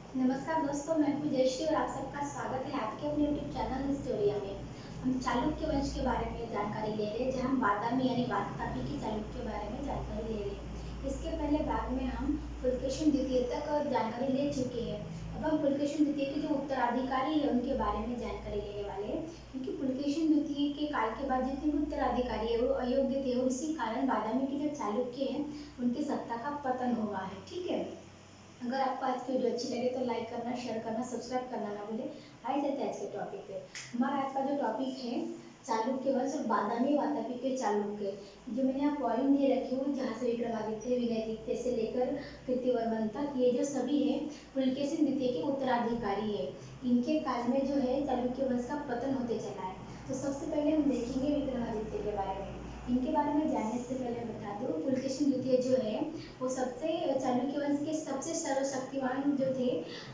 नमस्कार दोस्तों, मैं हूँ जयश्री और आप सबका स्वागत है आपके अपने यूट्यूब चैनल हिस्टोरिया में। हम चालुक्य वंश के बारे में जानकारी ले रहे हैं, जहाँ हम बादामी यानी वातापी की चालुक्य के बारे में जानकारी ले रहे हैं। इसके पहले भाग में हम पुलकेशिन द्वितीय तक जानकारी ले चुके हैं। अब हम पुलकेशिन द्वितीय के जो उत्तराधिकारी है उनके बारे में जानकारी लेने वाले हैं, क्योंकि पुलकेशिन द्वितीय के काल के बाद जितने भी उत्तराधिकारी है वो अयोग्य थे और इसी कारण बादामी के जो चालुक्य हैं उनकी सत्ता का पतन हुआ है। ठीक है, अगर आपको आज की वीडियो अच्छी लगे तो लाइक करना, शेयर करना, सब्सक्राइब करना ना भूलें। आइए चलते हैं आज के टॉपिक पे। हमारा आज का जो टॉपिक है चालुक्य वंश और बादामी वातापी के चालुक्य, जो मैंने यहाँ पॉइंट दे रखी हूँ, जहाँ से विक्रमादित्य विनयदित्य से लेकर कीर्तिवर्मन तक ये जो सभी है पुलकेशिन द्वितीय के उत्तराधिकारी है। इनके काल में जो है चालुक्य वंश का पतन होते चला है। तो सबसे पहले हम देखेंगे विक्रमादित्य के बारे में। इनके बारे में जानने से पहले बता दूं, पुलकेशिन द्वितीय जो है वो सबसे चालुक्य वंश के सबसे सर्वशक्तिमान जो थे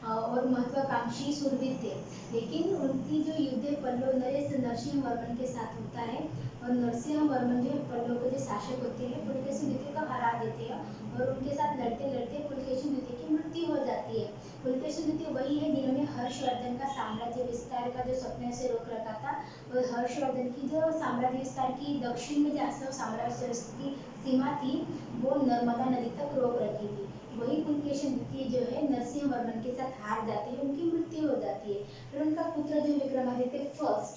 और महत्वाकांक्षी शूरवीर थे। लेकिन उनकी जो युद्ध पल्लव नरेश नरसिंह वर्मन के साथ होता है और नरसिंह वर्मन जो पल्लव के जो शासक होते हैं पुलकेशिन द्वितीय को हरा देते हैं और उनके साथ लड़ते लड़ते पुलकेशिन द्वितीय की मृत्यु हो जाती है। पुलकेशिन द्वितीय वही है जिन्होंने हर्षवर्धन का साम्राज्य विस्तार का जो सपने से रोक रखा था, और हर्षवर्धन की जो साम्राज्य विस्तार की दक्षिण में जहाँ से साम्राज्य की सीमा थी वो नर्मदा नदी तक रोक रखी थी। वही पुलकेशिन द्वितीय जो है नरसिंह वर्मन के साथ हार जाते हैं, उनकी मृत्यु हो जाती है। फिर उनका पुत्र जो विक्रमादित्य फर्स्ट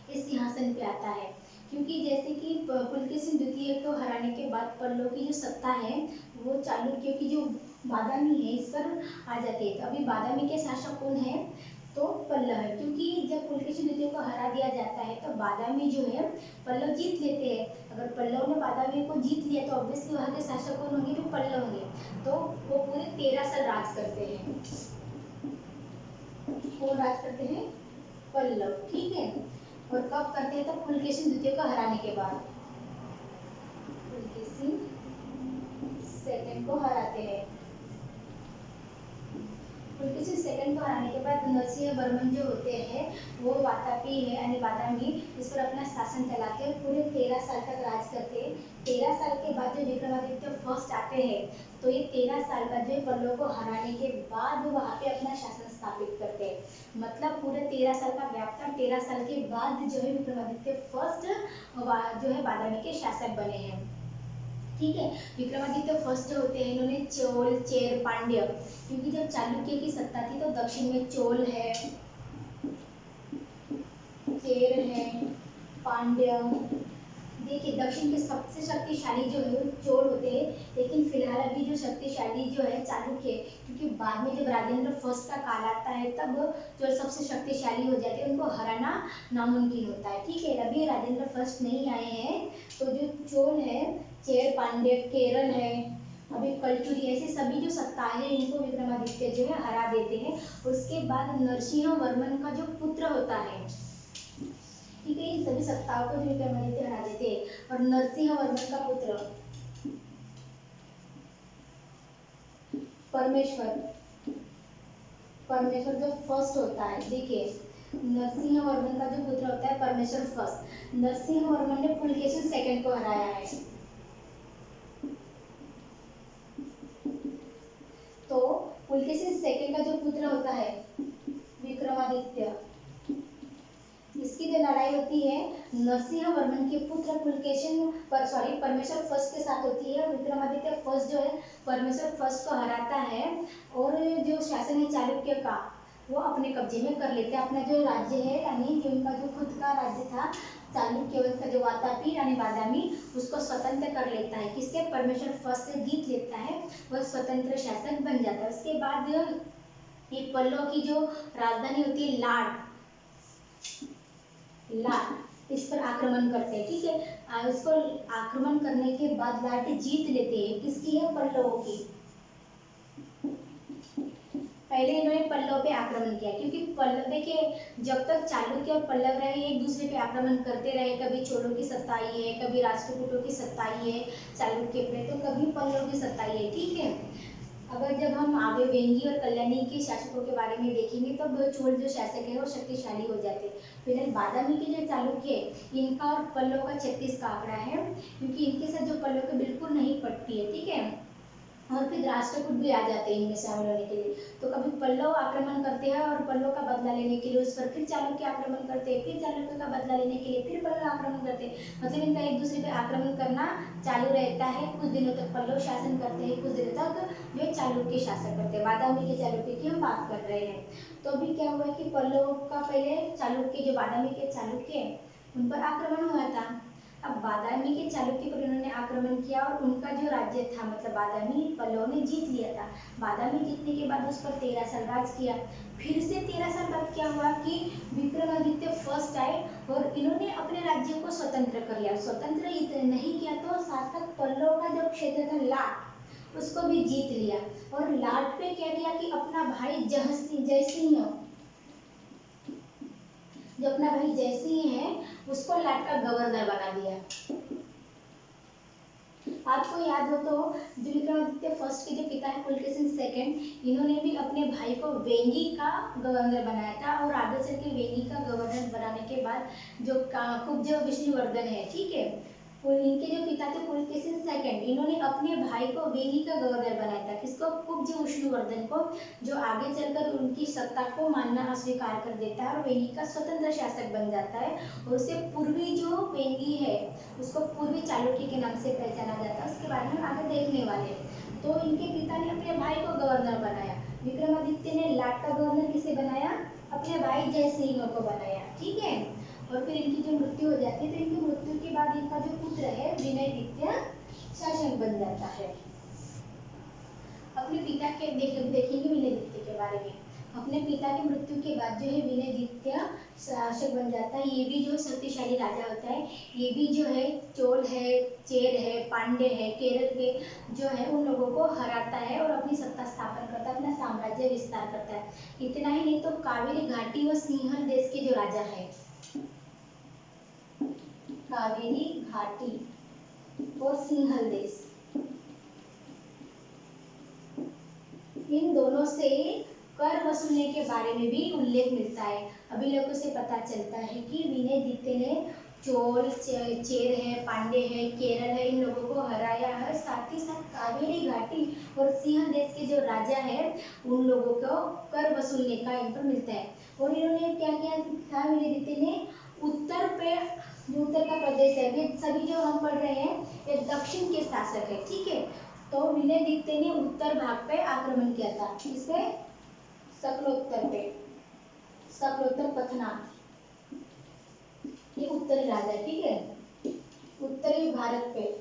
इस सिंहासन पे आता है, क्योंकि जैसे कि पुलकेशिन द्वितीय को हराने के बाद पल्लव की जो सत्ता है वो चालुक्य की जो बादामी है इस पर आ जाती है। तो अभी बादामी के शासक कौन है? तो पल्लव है, क्योंकि जब पुलकेशिन द्वितीय को हरा दिया जाता है तो बादामी जो है पल्लव जीत लेते हैं। अगर पल्लव ने बादामी को जीत लिया तो ऑब्वियसली वहाँ के शासक कौन होंगे? भी पल्लव होंगे। तो वो पूरे 13 साल राज करते हैं। कौन राज करते हैं? पल्लव। ठीक है, और कब करते हैं? तो पुलकेशिन द्वितीय को हराने के बाद। पुलकेशिन सेकंड को हराते हैं। पुलकेशिन सेकंड को हराने के बाद नरसिंह वर्मन जो होते हैं वो वातापी है यानी बादामी इस पर अपना शासन चलाते हैं, पूरे 13 साल तक राज करते हैं। 13 साल के बाद जो विक्रमादित्य फर्स्ट आते हैं तो ये 13 साल बाद जो पल्लव को हराने के बाद वहाँ पे अपना शासन स्थापित करते हैं। मतलब पूरे 13 साल का गैप था, 13 साल के बाद जो है विक्रमादित्य फर्स्ट जो है बादामी के शासक बने हैं। ठीक है, विक्रमादित्य फर्स्ट जो होते हैं इन्होंने चोल चेर पांड्य, क्योंकि जब चालुक्य की सत्ता थी तो दक्षिण में चोल है, चेर है, पांड्य। देखिए दक्षिण के सबसे शक्तिशाली जो है वो चोल होते हैं, लेकिन फिलहाल अभी जो शक्तिशाली जो है चालुक्य, क्योंकि बाद में जब राजेंद्र फर्स्ट का काल आता है तब जो सबसे शक्तिशाली हो जाते हैं उनको हराना नामुमकिन होता है। ठीक है, अभी राजेंद्र फर्स्ट नहीं आए हैं तो जो चोल है, चेर पांड्य, केरल है, अभी कलचुरी, ऐसे सभी जो सत्ताएं हैं इनको विक्रमादित्य जो है हरा देते हैं। उसके बाद नरसिंह वर्मन का जो पुत्र होता है, ठीक है, इन सभी सत्ताओं को जो विक्रमादित्य हरा देते हैं। और नरसिंह वर्मन का पुत्र परमेश्वर, परमेश्वर जो फर्स्ट होता है, देखिए नरसिंह वर्मन का जो पुत्र होता है परमेश्वर फर्स्ट, नरसिंह वर्मन ने पुलकेशिन सेकंड को हराया है। तो पुलकेशिन सेकंड का जो पुत्र होता है विक्रमादित्य, इसकी जो लड़ाई होती है नरसिंह वर्मन के पुत्र पुलकेशिन पर परमेश्वर फर्स्ट के साथ होती है। विक्रमादित्य फर्स्ट जो है परमेश्वर फर्स्ट को हराता है और जो शासन है चालुक्य का वो अपने कब्जे में कर लेते हैं। अपना जो राज्य है यानी कि उनका जो खुद का राज्य था चालुक्य वंश का जो वातापी यानी बादामी, उसको स्वतंत्र कर लेता है। किससे? परमेश्वर फर्स्ट से जीत लेता है, वह स्वतंत्र शासक बन जाता है। उसके बाद ये पल्लव की जो राजधानी होती है लाड, लाट इस पर आक्रमण करते हैं। ठीक है, इसको आक्रमण करने के बाद लाट जीत लेते हैं। किसकी है? पल्लवों की। पहले इन्होंने पल्लव पे आक्रमण किया, क्योंकि पल्लव देखिए जब तक चालुक्य और पल्लव रहे एक दूसरे पे आक्रमण करते रहे, कभी चोलों की सत्ता आई है, कभी राष्ट्रकूटों की सत्ता आई है चालुक्य पे, तो कभी पल्लव की सत्ता आई है। ठीक है, अगर जब हम आगे वेंगी और कल्याणी के शासकों के बारे में देखेंगे तब चोल जो शासक है वो शक्तिशाली हो जाते हैं। फिलहाल बादामी के जो चालुक्य है इनका और पल्लव का 36 का आंकड़ा है, क्योंकि इनके साथ जो पल्लव के बिल्कुल नहीं पटती है। ठीक है, और फिर राष्ट्रकूट भी आ जाते हैं इनमें शामिल होने के लिए। तो कभी पल्लव आक्रमण करते हैं और पल्लव का बदला लेने के लिए उस पर फिर चालुक्य आक्रमण करते हैं, फिर चालुक्य का बदला लेने के लिए फिर पल्लव आक्रमण करते हैं। मतलब इनका एक दूसरे पे आक्रमण करना चालू रहता है। कुछ दिनों तक पल्लव शासन करते हैं, कुछ दिनों तक जो चालुक्य शासन करते हैं। बादामी के चालुक्य की हम बात कर रहे हैं। तो अभी क्या हुआ कि पल्लव का पहले चालुक्य जो बादामी के चालुक्य उन पर आक्रमण हुआ था। अब बादामी के चालुक्य पर उन्होंने आक्रमण किया और उनका जो राज्य था मतलब बादामी पल्लव ने जीत लिया था। बादामी जीतने के बाद उस पर 13 साल राज किया। फिर से 13 साल बाद क्या हुआ कि विक्रमादित्य फर्स्ट आए और इन्होंने अपने राज्य को स्वतंत्र कर लिया। स्वतंत्र नहीं किया तो साथ साथ पल्लव का जो क्षेत्र था लाट उसको भी जीत लिया। और लाट पे क्या किया कि अपना भाई जयसिंह जो अपना भाई जयसिंह है उसको लाट का गवर्नर बना दिया। आपको याद हो तो जो विक्रमादित्य फर्स्ट के जो पिता है पुलकेशिन सेकंड इन्होंने भी अपने भाई को वेंगी का गवर्नर बनाया था। और आगे चल के वेंगी का गवर्नर बनाने के बाद जो कुब्ज विष्णुवर्धन है, ठीक है, इनके जो पिता थे पुलकेशिन सेकंड इन्होंने अपने भाई को वेंगी का गवर्नर बनाया था। किसको? कुब्ज विष्णुवर्धन को, जो आगे चलकर उनकी सत्ता को मानना अस्वीकार कर देता है और वेंगी का स्वतंत्र शासक बन जाता है। और उससे पूर्वी जो वेंगी है उसको पूर्वी चालुक्य के नाम से पहचाना जाता है। उसके बारे में आगे देखने वाले। तो इनके पिता ने अपने भाई को गवर्नर बनाया। विक्रमादित्य ने लाट का गवर्नर किसे बनाया? अपने भाई जयसिंह को बनाया, ठीक है। और फिर इनकी जो मृत्यु हो जाती है तो इनकी मृत्यु के बाद इनका जो पुत्र है विनयदित्य शासक बन जाता है। अपने पिता के देखेंगे विनयदित्य के बारे में। अपने पिता की मृत्यु के बाद जो है विनयदित्य शासक बन जाता है। ये भी जो शक्तिशाली राजा होता है। ये भी जो है चोल है, चेर है, पांड्य है, केरल के जो है उन लोगों को हराता है और अपनी सत्ता स्थापन करता है, अपना साम्राज्य विस्तार करता है। इतना ही नहीं तो कावेरी घाटी व सिंहल देश के जो राजा है, कावेरी घाटी और सिंहल देश, इन दोनों से कर वसूलने के बारे में भी उल्लेख मिलता है। अभी लोगों से पता चलता है कि विनयदित्य ने चोल, चेर है, पांड्य है, केरल है, इन लोगों को हराया है। साथ ही साथ कावेरी घाटी और सिंहल देश के जो राजा है उन लोगों को कर वसूलने का इन पर मिलता है। और इन्होंने क्या किया था? विनयदित्य ने उत्तर पे जो उत्तर का प्रदेश है, ये सभी जो हम पढ़ रहे हैं ये दक्षिण के शासक है, ठीक है। तो विनयदित्य ने उत्तर भाग पे आक्रमण किया था। किसपे? सकलोत्तर पे, सकलोत्तर पथनाथ, ये उत्तरी राजा है, ठीक है, उत्तरी भारत पे।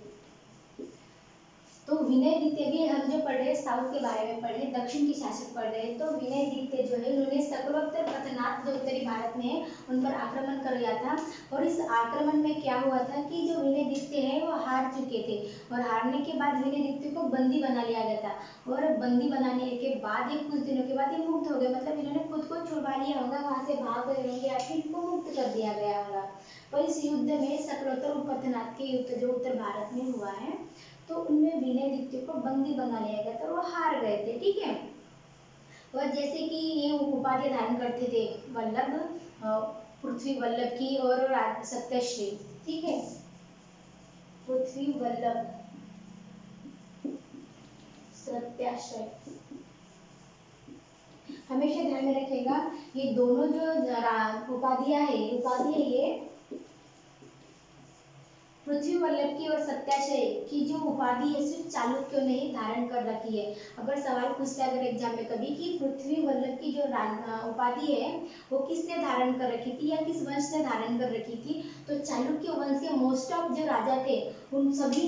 तो विनयदित्य भी हम जो पढ़ रहे हैं साउथ के बारे में पढ़ रहे हैं, दक्षिण के शासक पढ़ रहे हैं। तो विनयदित्य जो है उन्होंने सकलोत्तर पथनाथ जो उत्तरी भारत में है उन पर आक्रमण कर लिया था। और इस आक्रमण में क्या हुआ था कि जो विनयदित्य है वो हार चुके थे और हारने के बाद विनयदित्य को बंदी बना लिया गया था। और बंदी बनाने के बाद ये कुछ दिनों के बाद ये मुक्त हो गए, मतलब इन्होंने खुद को छुड़वा लिया होगा, वहां से भाग गए होंगे या फिर इनको मुक्त कर दिया गया होगा। पर इस युद्ध में सकलोत्तर पथनाथ के युद्ध जो उत्तर भारत में हुआ है तो उनमें विनयदित्य को बंदी बना लिया गया था, वो हार गए थे, ठीक है। और जैसे कि ये उपाधि धारण करते थे वल्लभ, पृथ्वी वल्लभ की और सत्यश्री, ठीक है, पृथ्वी वल्लभ, सत्याश्रय। हमेशा ध्यान में रखेगा ये दोनों जो उपाधियां है, उपाधि है ये पृथ्वी वल्लभ की और सत्याश्रय की जो उपाधि है सिर्फ चालुक्यों ने ही धारण कर रखी है। अगर सवाल पूछता है अगर एग्जाम में कभी कि पृथ्वी वल्लभ की जो उपाधि है वो किसने धारण कर रखी थी या किस वंश ने धारण कर रखी थी, तो चालुक्य वंश के मोस्ट ऑफ जो राजा थे उन सभी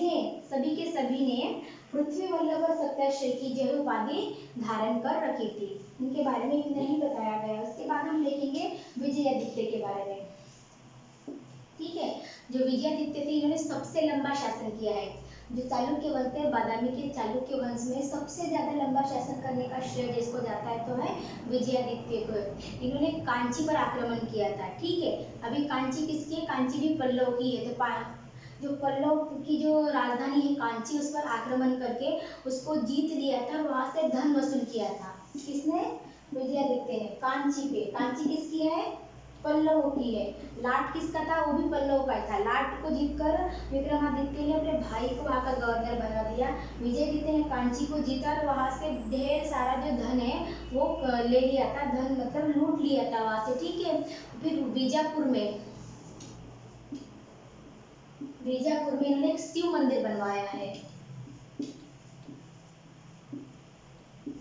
के सभी ने पृथ्वी वल्लभ और सत्याश्रय की जो उपाधि धारण कर रखी थी। उनके बारे में इतना ही बताया गया। उसके बाद हम देखेंगे विजयादित्य के बारे में, ठीक है। जो विजयादित्य थे इन्होंने सबसे लंबा शासन किया है। जो चालुक्य वंश थे बादामी के चालुक्य वंश में सबसे ज्यादा लंबा शासन करने का श्रेय जिसको जाता है तो है विजयादित्य को। इन्होंने कांची पर आक्रमण किया था, ठीक है। अभी कांची किसकी है? कांची भी पल्लव की है। तो जो पल्लव की जो राजधानी है कांची उस पर आक्रमण करके उसको जीत लिया था और वहां से धन वसूल किया था। किसने? विजयादित्य ने कांची पे। कांची किसकी है? पल्लव की है। लाट किसका था? वो भी पल्लव का ही था। लाट को जीतकर विक्रमादित्य ने अपने भाई को वहां का गवर्नर बना दिया। विजयदित्य ने कांची को जीता और वहां से ढेर सारा जो धन है वो ले लिया था। धन मतलब लूट लिया था वहां से, ठीक है। फिर बीजापुर में इन्होंने एक शिव मंदिर बनवाया है,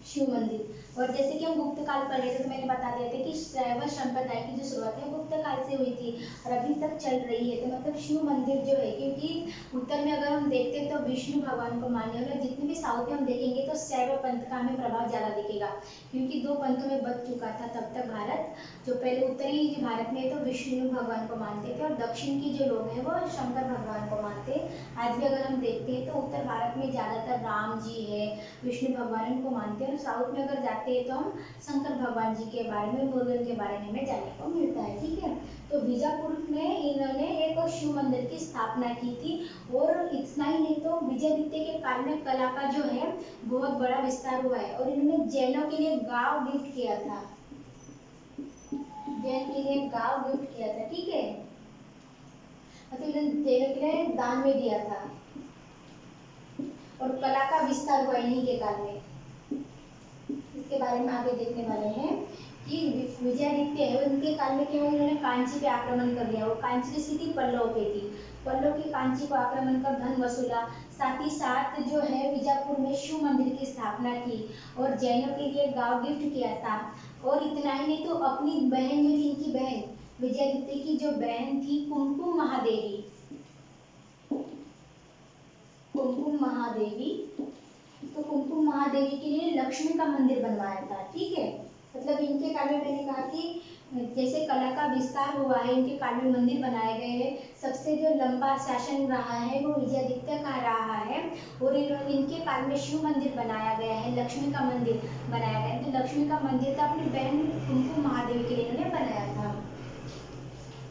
शिव मंदिर। और जैसे कि हम गुप्त काल पढ़ रहे थे तो मैंने बता दिया था कि शैव संप्रदाय की जो शुरुआत है गुप्त काल से हुई थी और अभी तक चल रही है। तो मतलब शिव मंदिर जो है, क्योंकि उत्तर में अगर हम देखते हैं तो विष्णु भगवान को मानने वाले, जितने भी साउथ में हम देखेंगे तो शैव पंथ का हमें प्रभाव ज्यादा दिखेगा, क्योंकि दो पंथों में बच चुका था तब तक भारत। जो पहले उत्तरी जो भारत में तो विष्णु भगवान को मानते थे और दक्षिण की जो लोग हैं वो शंकर भगवान को मानते हैं। आज भी अगर हम देखते हैं तो उत्तर भारत में ज्यादातर राम जी है, विष्णु भगवान को मानते हैं। और साउथ में अगर जाते हैं तो हम शंकर भगवान जी के बारे में, मुरुगन के बारे में हमें जानने को मिलता है, ठीक है। तो बीजापुर में इन्होंने एक शिव मंदिर की स्थापना की थी। और इतना ही नहीं तो विजयदित्य के काल में कला का जो है बहुत बड़ा विस्तार हुआ है। और इन्होंने जैनों के लिए गांव गिफ्ट किया था, जैन के लिए गांव गिफ्ट किया था, ठीक है। मतलब इन्होंने जैनों के लिए दान में दिया था। और कला का विस्तार हुआ इन्हीं के काल में। इसके बारे में आगे देखने वाले हैं कि विजयादित्य है उनके काल में क्या हुआ, इन्होंने कांची पे आक्रमण कर लिया। वो कांची की स्थिति पल्लव पे थी, पल्लव की कांची को आक्रमण कर धन वसूला। साथ ही साथ जो है बीजापुर में शिव मंदिर की स्थापना की और जैनों के लिए गांव गिफ्ट किया था। और इतना ही नहीं तो अपनी बहन जो थी, इनकी बहन विजयादित्य की जो बहन थी कुमकुम महादेवी, कुमकुम महादेवी, तो कुमकुम महादेवी के लिए लक्ष्मी का मंदिर बनवाया था, ठीक है। मतलब इनके काल में मैंने कहा कि जैसे कला का विस्तार हुआ है, इनके काल में मंदिर बनाए गए हैं। सबसे जो लंबा शासन रहा है वो विजयादित्य का रहा है। और इनके काल में शिव मंदिर बनाया गया है, लक्ष्मी का मंदिर बनाया गया है। तो लक्ष्मी का मंदिर था अपनी बहन कुमकुम महादेवी के लिए इन्होंने बनाया था।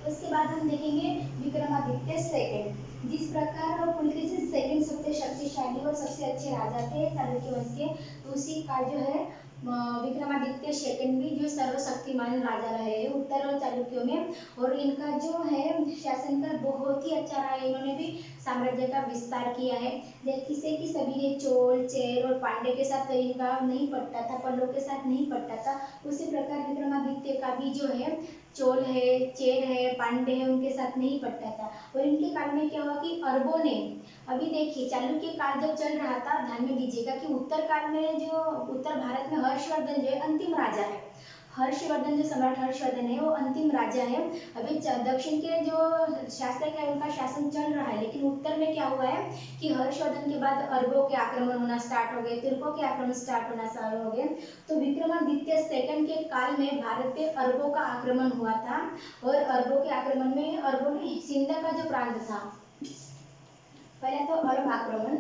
उसके बाद हम देखेंगे विक्रमादित्य सेकंड। जिस प्रकार पुलकेशिन सेकंड सबसे शक्तिशाली और सबसे अच्छे राजा थे चालुक्य वंश के, तो उसी का जो है विक्रमादित्य सेकंड भी जो सर्वशक्तिमान राजा रहे हैं उत्तर और चालुक्यों में। और इनका जो है शासनकाल बहुत ही अच्छा रहा है। इन्होंने भी साम्राज्य का विस्तार किया है। जैसे कि सभी ने चोल, चेर और पांडे के साथ इनका नहीं पड़ता था, पल्लव के साथ नहीं पड़ता था, उसी प्रकार विक्रमादित्य का भी जो है चोल है, चेर है, पांडे है, उनके साथ नहीं पड़ता था। और इनके काल में क्या हुआ कि अरबों ने, अभी देखिए चालुक्य काल जब चल रहा था, ध्यान में दीजिएगा कि उत्तर काल में जो उत्तर भारत में हर्षवर्धन जो है अंतिम राजा है। हर्षवर्धन जो सम्राट हर्षवर्धन है वो अंतिम राजा है। अभी दक्षिण के जो शासक है उनका शासन चल रहा है, लेकिन उत्तर में क्या हुआ है कि हर्षवर्धन के बाद अरबों के आक्रमण होना स्टार्ट हो गए, तुर्कों के आक्रमण स्टार्ट होना चालू हो गए। तो विक्रमादित्य सेकंड के काल में भारत पे अरबों का आक्रमण हुआ था। और अरबों के आक्रमण में अरबों ने सिंध का जो प्रांत था, पहले तो अरब आक्रमण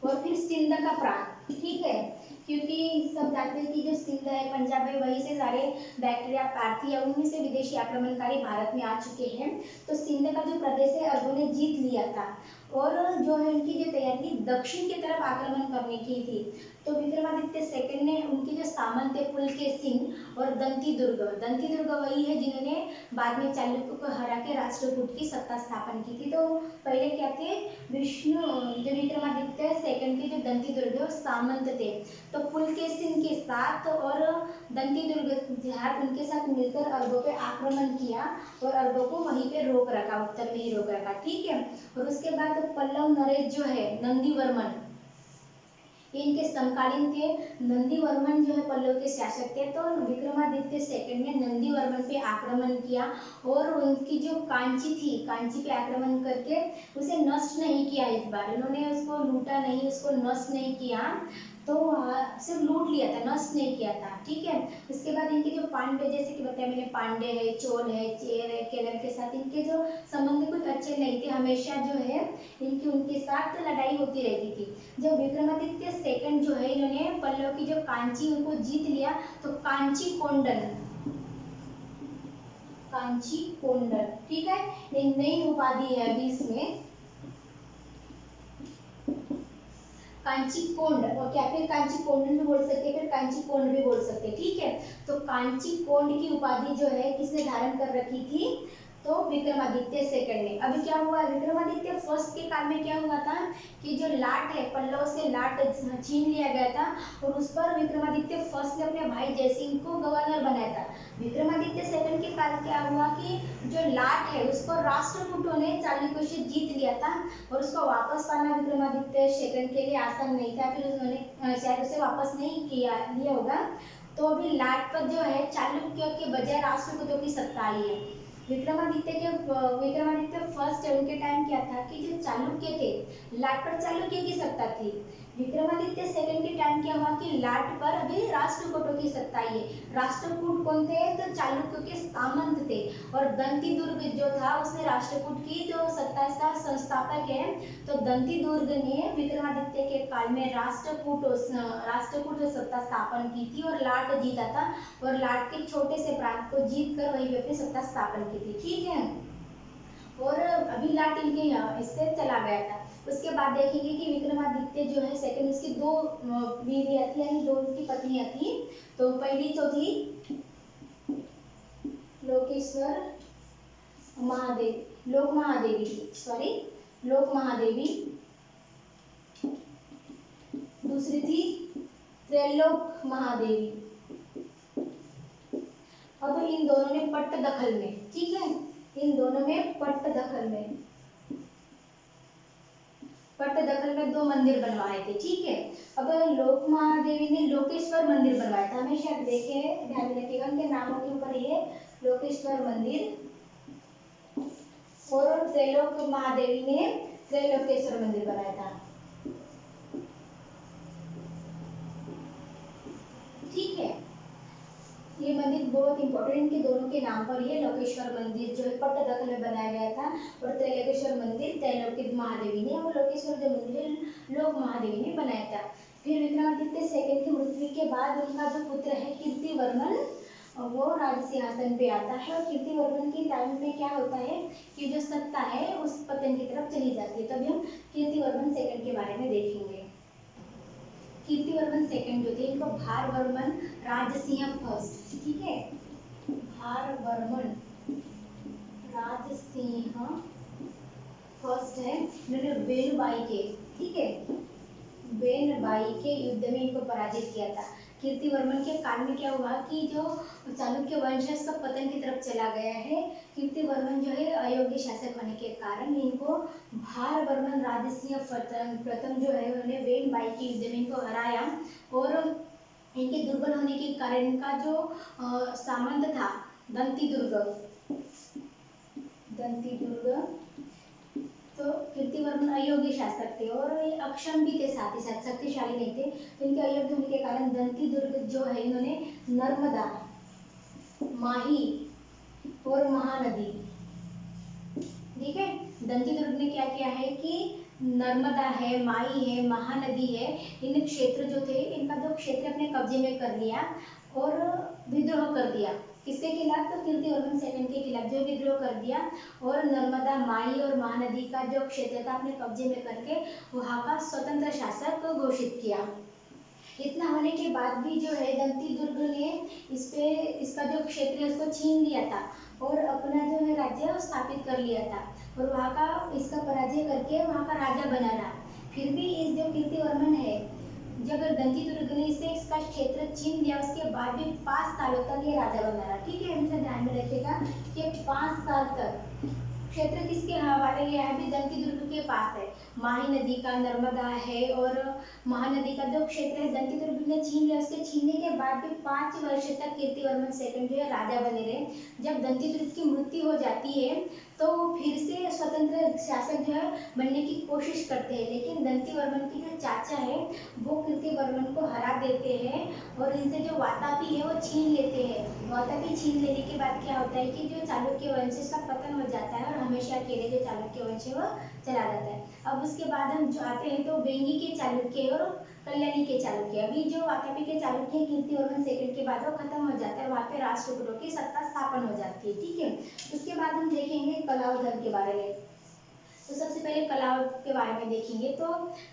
और फिर सिंध का प्रांत, ठीक है। क्योंकि सब जानते हैं कि जो सिंध है, पंजाब है, वहीं से सारे बैक्टीरिया, पार्थिया, उनमें से विदेशी आक्रमणकारी भारत में आ चुके हैं। तो सिंध का जो प्रदेश है अरबों ने जीत लिया था। और जो है उनकी जो तैयारी थी दक्षिण की तरफ आक्रमण करने की थी। तो विक्रमादित्य सेकंड ने उनके जो सामंत थे पुलकेशिन और दंती दुर्ग वही है जिन्होंने बाद में चालुक्यों को हरा के राष्ट्रकूट की सत्ता स्थापन की थी। तो पहले क्या थे, विष्णु जो विक्रमादित्य सेकंड के जो दंती दुर्ग सामंत थे, तो पुलकेशिन के साथ और दंती दुर्ग उनके साथ मिलकर अरबों पे आक्रमण किया और अरबों को वहीं पे रोक रखा, उत्तर में ही रोक रखा, ठीक है। और उसके बाद पल्लव नरेश जो है नंदीवर्मन, ये इनके समकालीन थे। नंदीवर्मन जो है पल्लव के शासक थे। तो विक्रमादित्य सेकंड ने नंदीवर्मन पे आक्रमण किया और उनकी जो कांची थी, कांची पे आक्रमण करके उसे नष्ट नहीं किया। इस बार इन्होंने उसको लूटा नहीं, उसको नष्ट नहीं किया, तो सिर्फ लूट लिया था, नष्ट नहीं किया था, ठीक है। उसके बाद इनके जो पांडे, जैसे कि बताया मैंने, पांडे है, चोल है, चेर है, केरल के साथ इनके जो संबंध कुछ अच्छे नहीं थे, हमेशा जो है इनकी उनके साथ लड़ाई होती रहती थी। जब विक्रमादित्य सेकंड जो है इन्होंने पल्लव की जो कांची उनको जीत लिया, तो कांची कोंडल, कांची कोंडल, ठीक है, एक नई उपाधि है अभी इसमें, कांची कोंड, और क्या फिर कांची कोंडल भी बोल सकते हैं, फिर कांची कोंड भी बोल सकते हैं, ठीक है। तो कांची कोंड की उपाधि जो है किसने धारण कर रखी थी, तो विक्रमादित्य सेकंड ने। अभी क्या हुआ, विक्रमादित्य फर्स्ट के काल में क्या हुआ था कि जो लाट है, पल्लव से लाट छीन लिया गया था और उस पर विक्रमादित्य फर्स्ट ने अपने भाई जयसिंह को गवर्नर बनाया था। विक्रमादित्य सेकंड के काल क्या हुआ कि जो लाट है उसको राष्ट्रकूटों ने चालुक्यों से जीत लिया था और उसको वापस पाना विक्रमादित्य सेकंड के लिए आसान नहीं था, फिर उन्होंने शायद उसे वापस नहीं लिया होगा। तो अभी लाट पर जो है चालुक्यों के बजाय राष्ट्रकूटों की सत्ता आई है। विक्रमादित्य फर्स्ट है, उनके टाइम क्या था कि जो चालुक्य थे, लाट पर चालुक्य की सत्ता थी। विक्रमादित्य सेकंड के टाइम क्या हुआ कि लाट पर अभी राष्ट्रकूटों की सत्ता आई है। राष्ट्रकूट कौन थे, तो चालुक्यों के सामंत थे और दंती दुर्ग जो था उसने राष्ट्रकूट की जो सत्ता का संस्थापक है। तो दंती दुर्ग ने विक्रमादित्य के काल में राष्ट्रकूट सत्ता स्थापन की थी और लाट जीता था और लाट के छोटे से प्रांत को जीत कर वही अपनी सत्ता स्थापन की थी, ठीक है। और अभी लाट इनके यहाँ इससे चला गया था। उसके बाद देखेंगे कि विक्रमादित्य जो है सेकंड, इसकी दो बीवियां थी यानी दो उसकी पत्नियां थी। तो पहली तो थी लोक महादेवी, दूसरी थी त्रैलोक महादेवी। अब इन दोनों ने पट्ट दखल में, ठीक है, इन दोनों में पट्ट दखल में दो मंदिर बनवाए थे, ठीक है। अब लोक महादेवी ने लोकेश्वर मंदिर बनवाया था, हमेशा देखे ध्यान रखिएगा उनके नामों के ऊपर ये लोकेश्वर मंदिर, और त्रैलोक महादेवी ने त्रैलोकेश्वर मंदिर बनाया था, ठीक है। ये मंदिर बहुत इंपॉर्टेंट, इनके दोनों के नाम पर ये लोकेश्वर मंदिर जो है पट्ट दखल में बनाया गया था और त्रैलोकेश्वर मंदिर त्रैलोकी महादेवी ने और लोकेश्वर जो मंदिर लोक महादेवी ने बनाया था। फिर विक्रमादित्य सेकंड की मृत्यु के बाद उनका जो पुत्र है कीर्तिवर्मन, वो राज सिंहासन पे आता है और कीर्तिवर्मन के टाइम में क्या होता है कि जो सत्ता है उस पतन की तरफ चली जाती है। तभी हम कीर्तिवर्मन सेकंड के बारे में देखेंगे। कीर्तिवर्मन सेकंड जो थे इनको भारवर्मन राजसिंह फर्स्ट, ठीक है, भारवर्मन राजसिंह फर्स्ट है, इन्होंने वेणुबाई के, ठीक है, वेणुबाई के युद्ध में इनको पराजित किया था। कीर्तिवर्मन के काल में क्या हुआ कि जो चालुक्य वंश है उसका पतन की तरफ चला गया है। कीर्तिवर्मन जो है अयोग्य शासक होने के कारण इनको भारवर्मन राजसिंह प्रथम जो है उन्होंने वेणुबाई के युद्ध में इनको हराया और इनके दुर्बल होने के कारण इनका जो सामंत था दंती दुर्ग, तो कीर्तिवर्मन अयोग्य शासक थे और ये अक्षम भी थे, साथ ही साथ शक्तिशाली नहीं थे। तो इनके अयोग्य होने के कारण दंती दुर्ग जो है इन्होंने नर्मदा, माही और महानदी, ठीक है, दंती दुर्ग ने क्या किया है कि नर्मदा है, माही है, महानदी है, इन क्षेत्र जो थे इनका जो क्षेत्र अपने कब्जे में कर लिया और विद्रोह कर दिया। किसके खिलाफ, तो कीर्तिवर्मन सेकंड के खिलाफ जो विद्रोह कर दिया और नर्मदा, माही और महानदी का जो क्षेत्र था अपने कब्जे में करके वहां का स्वतंत्र शासक घोषित किया। इतना होने के बाद भी जो है दंती दुर्ग ने इसका जो क्षेत्र है उसको छीन लिया था और अपना जो है राज्य स्थापित कर लिया था और वहाँ का इसका पराजय करके वहाँ का राजा बना रहा। फिर भी इस जो कीर्तिवर्मन है, जब दंती दुर्ग ने इसे इसका क्षेत्र छीन लिया उसके बाद भी 5 सालों तक ये राजा बना रहा, ठीक है। हमेशा ध्यान में रखिएगा कि 5 साल तक क्षेत्र किसके हवाले लिया है, भी दंती दुर्ग के पास है, माही नदी का, नर्मदा है और महानदी का जो क्षेत्र है दंती दुर्ग ने छीन लिया। उसके छीनने के बाद भी 5 वर्ष तक कीर्तिवर्मन सेकंड जो है राजा बने रहे। जब दंती दुर्ग की मृत्यु हो जाती है तो फिर से स्वतंत्र शासक जो है बनने की कोशिश करते हैं, लेकिन दंतीवर्मन की जो चाचा है वो कीर्तिवर्मन को हरा देते हैं और इनसे जो वातापी है वो छीन लेते हैं। वातापी छीन लेने के बाद क्या होता है कि जो चालुक्य वंश का पतन हो जाता है और हमेशा के लिए जो चालुक्य वंश है वो चला जाता है। अब उसके बाद हम जो आते हैं तो वेंगी के चालुक्य और कल्याणी के चालुक्य। अभी जो वातापी के चालुक्य कीर्तिवर्मन सेकंड के बाद वो खत्म हो जाता है, वहाँ पे राष्ट्रकूटों की सत्ता स्थापन हो जाती है, ठीक है। उसके बाद हम देखेंगे कलाउधर के बारे में। तो सबसे पहले कला के बारे में देखेंगे। तो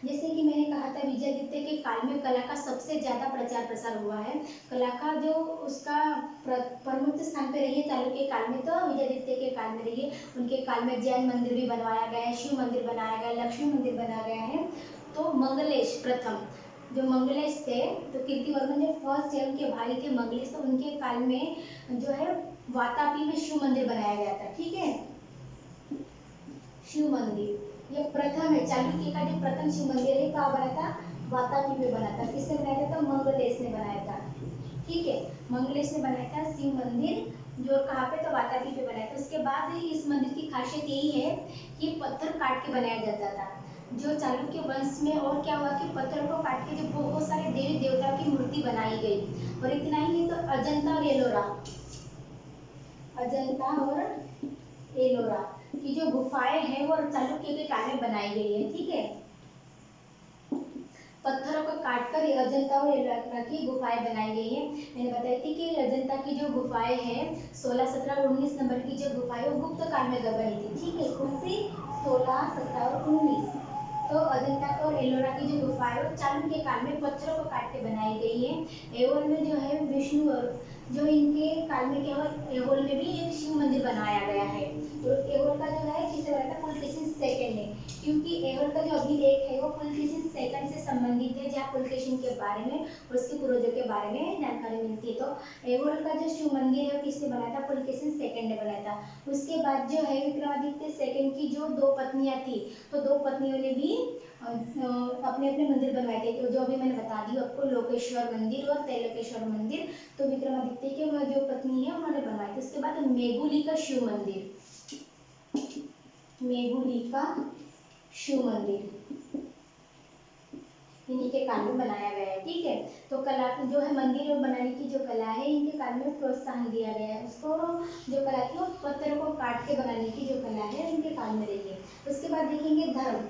जैसे कि मैंने कहा था, विजयादित्य के काल में कला का सबसे ज्यादा प्रचार प्रसार हुआ है। कला का जो उसका प्रमुख स्थान पे रही है चालुक्य काल में, तो विजयादित्य के काल में रही है। उनके काल में जैन मंदिर भी बनवाया गया है, शिव मंदिर बनाया गया है, लक्ष्मी मंदिर बनाया गया है। तो मंगलेश प्रथम जो मंगलेश थे, तो कीर्तिवर्मन जो फर्स्ट थे, उनके भाई थे मंगलेश, तो उनके काल में जो है वातापी में शिव मंदिर बनाया गया था। ठीक है, शिव मंदिर ये प्रथम है, चालुक्य का जो प्रथम शिव मंदिर है कहाँ बना था? वातापी में बना था। किसने बनाया था? मंगलेश ने बनाया था। ठीक है, मंगलेश ने बनाया था शिव मंदिर, जो कहाँ पे? तो वातापी पे बनाया था। उसके बाद इस मंदिर की खासियत यही है कि पत्थर काट के बनाया जाता था। जो चालुक्य वंश में और क्या हुआ कि पत्थर को काट के जो बहुत सारे देवी देवताओं की मूर्ति बनाई गई। और इतना ही नहीं, तो अजंता और एलोरा, अजंता और एलोरा की जो गुफाएं हैं वो चालुक्य के काल में बनाई गई है। ठीक है, पत्थरों को काटकर अजंता और एलोरा की गुफाएं बनाई गई है। मैंने बताई थी कि अजंता की जो गुफाएं हैं 16, 17 और 19 नंबर की जो गुफाएं वो गुप्त काल में बनी थी। ठीक है, कौन सी? 16, 17 और 19। तो अजंता और एलोरा की जो गुफाएं वो चालुक्य काल में पत्थरों को काट के बनाई गई है। एवोल में जो है विष्णु और जो इनके काल में क्या हुआ, एवोल में भी एक शिव मंदिर बनाया गया है। तो एवोल का जो है किससे बना था? पुलकेशिन सेकंड ने, क्योंकि एवोल का जो अभिलेख है वो पुलकेशिन सेकंड से संबंधित है, जहाँ पुलकेशिन के बारे में और उसके पूर्वजों के बारे में जानकारी मिलती है। तो एवोल का जो शिव मंदिर है किसने बनाया था? पुलकेशिन सेकंड ने बनाया था। उसके बाद जो है विक्रमादित्य सेकंड की जो 2 पत्नियां थी, तो 2 पत्नियों ने भी अपने अपने मंदिर बनवाए थे। तो जो अभी मैंने बता दी आपको, लोकेश्वर मंदिर और त्रैलोकेश्वर मंदिर, तो विक्रमादित्य के जो पत्नी है उन्होंने बनवाए थे। उसके बाद मेघुली का शिव मंदिर, मेघुली का शिव मंदिर इन्हीं के काल में बनाया गया है। ठीक है, तो कला जो है मंदिर बनाने की जो कला है इनके काल में प्रोत्साहन दिया गया है। उसको जो कला थी वो पत्थरों को काट के बनाने की जो कला है इनके काल में रही है। उसके बाद देखेंगे धर्म।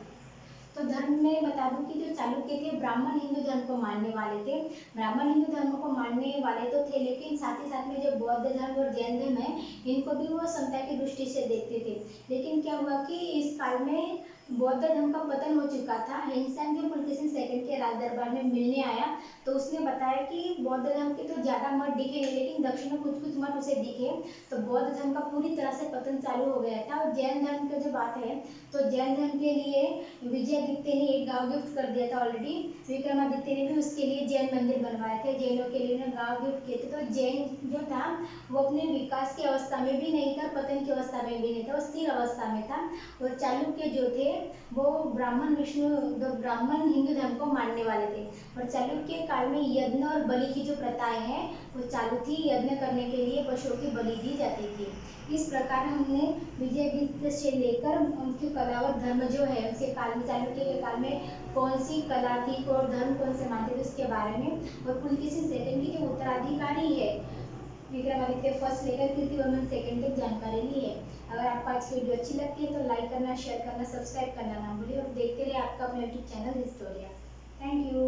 तो धर्म में बता दूं कि जो चालुक्य थे ब्राह्मण हिंदू धर्म को मानने वाले थे। ब्राह्मण हिंदू धर्म को मानने वाले तो थे, लेकिन साथ ही साथ में जो बौद्ध धर्म और जैन धर्म है इनको भी वो समता की दृष्टि से देखते थे। लेकिन क्या हुआ कि इस काल में बौद्ध धर्म का पतन हो चुका था। हिंसन जो पुलकेशिन सेकंड के राज दरबार में मिलने आया, तो उसने बताया कि बौद्ध धर्म के तो ज्यादा मठ दिखे नहीं, लेकिन दक्षिण में कुछ कुछ मठ उसे दिखे। तो बौद्ध धर्म का पूरी तरह से पतन चालू हो गया था। और जैन धर्म की जो बात है, तो जैन धर्म के लिए विजयादित्य ने एक गांव गिफ्ट कर दिया था ऑलरेडी। विक्रमादित्य ने भी उसके लिए जैन मंदिर बनवाए थे, जैनों के लिए गांव गिफ्ट किए थे। तो जैन जो था वो अपने विकास की अवस्था में भी नहीं था, पतन की अवस्था में भी नहीं था, वो स्थिर अवस्था में था। और चालुक्य जो थे वो ब्राह्मण हिंदू धर्म को मानने वाले थे। और चालुक्य काल में यज्ञ और बलि की जो प्रथाएं हैं वो चालू थी। यज्ञ करने के लिए पशुओं की बलि दी जाती थी। इस प्रकार हमने विजयादित्य से लेकर उनकी कला और धर्म जो है उसके काल में, चालुक्य के काल में कौन सी कला थी और धर्म कौन से मानते थे उसके बारे में, और पुलकेशिन सेकंड की जो उत्तराधिकारी है विक्रमादित्य फर्स्ट लेकर कीर्तिवर्मन सेकंड तक जानकारी ली है। अगर आपको आज की वीडियो अच्छी लगती है तो लाइक करना, शेयर करना, सब्सक्राइब करना ना भूलिए, और देखते रहिए आपका अपना YouTube channel Historia. Thank you.